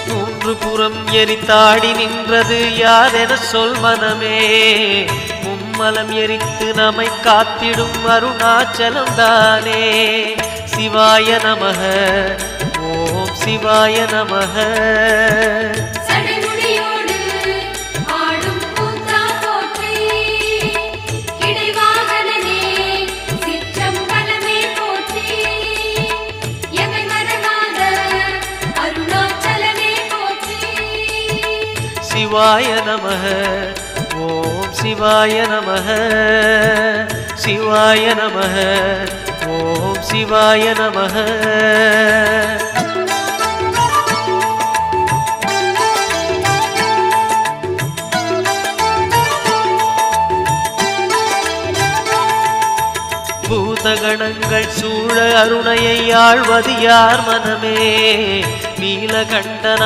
மூன்று புறம் எரித்தாடி நின்றது யாரென சொல் மனமே. மும்மலம் எரித்து நம்மை காத்திடும் அருணாச்சலம் தானே. சிவாய நமக ஓம் சிவாய நமக. சிவாய நமக ஓம் சிவாய நமக. சிவாய நமக ஓம் சிவாய நமக. பூதகணங்கள் சூழ அருணையை ஆழ்வது யார் மனமே. நீலகண்டனாய்